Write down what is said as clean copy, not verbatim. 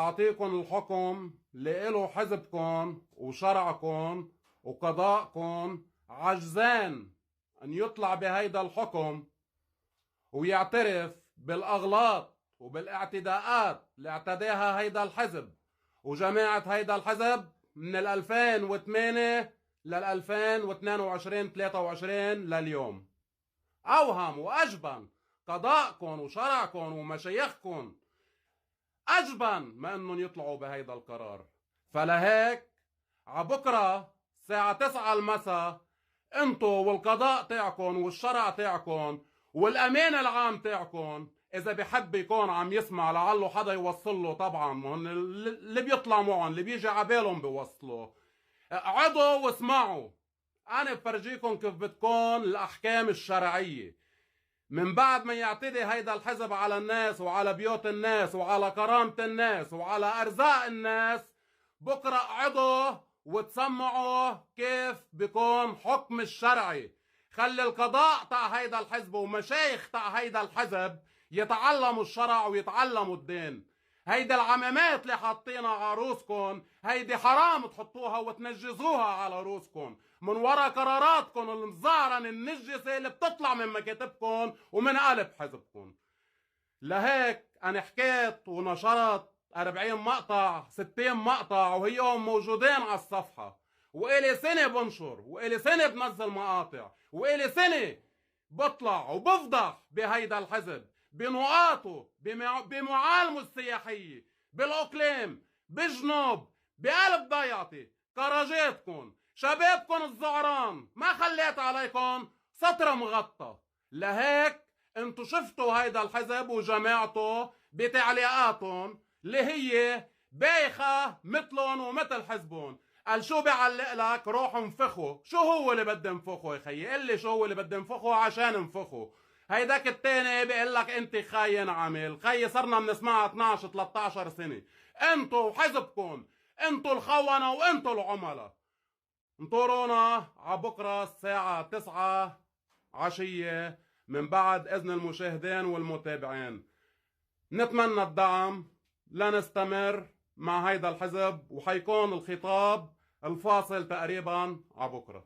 بعطيكم الحكم اللي إله حزبكم وشرعكم وقضاءكم عجزان أن يطلع بهيدا الحكم ويعترف بالأغلاط وبالاعتداءات اللي اعتداها هيدا الحزب وجماعة هيدا الحزب من 2008 لل 2022 23 لليوم. أوهم وأجبن قضاءكم وشرعكم ومشايخكم أجبن ما أنهم يطلعوا بهيدا القرار. فلهيك عبكرة الساعة 9 المساء انتو والقضاء تاعكم والشرع تاعكم والأمان العام تاعكم، إذا بحب يكون عم يسمع لعله حدا يوصل له، طبعا اللي بيطلع معهم اللي بيجي عبالهم بيوصلوا، اقعدوا واسمعوا. أنا بفرجيكم كيف بتكون الأحكام الشرعية من بعد ما يعتدي هيدا الحزب على الناس وعلى بيوت الناس وعلى كرامة الناس وعلى أرزاق الناس. بكرة اقعدوا وتسمعوا كيف بيكون حكم الشرعي. خلي القضاء تاع هيدا الحزب ومشايخ تاع هيدا الحزب يتعلموا الشرع ويتعلموا الدين. هيدا العمامات اللي حاطينها على روسكم هيدي حرام تحطوها وتنجزوها على روسكم من ورا قراراتكم المزعرن النجسة اللي بتطلع من مكاتبكم ومن قلب حزبكم. لهيك انا حكيت ونشرت 40 مقطع 60 مقطع وهيهم موجودين على الصفحة، وإلي سنة بنشر وإلي سنة بنزل مقاطع وإلي سنة بطلع وبفضح بهيدا الحزب بنقاطه بمعالمه السياحية بالأقليم بجنوب بقلب ضيعتي كراجاتكم شبابكم الزعران ما خليت عليكم سطر مغطى. لهيك انتو شفتوا هيدا الحزب وجماعته بتعليقاتهم اللي هي بايخة مثلهم ومثل حزبهم. قال شو بيعلق لك؟ روح انفخوا. شو هو اللي بدي انفخه يا خيي؟ قل لي شو هو اللي بدي انفخه عشان انفخه. هيداك التاني بيقول لك انت خاين عامل. خيي صرنا بنسمعها 12 13 سنة. انتو وحزبكم انتو الخونة وانتو العملاء. انطرونا عبكرة الساعة 9 عشية من بعد اذن المشاهدين والمتابعين. نتمنى الدعم لنستمر مع هيدا الحزب، وحيكون الخطاب الفاصل تقريبا عبكرة.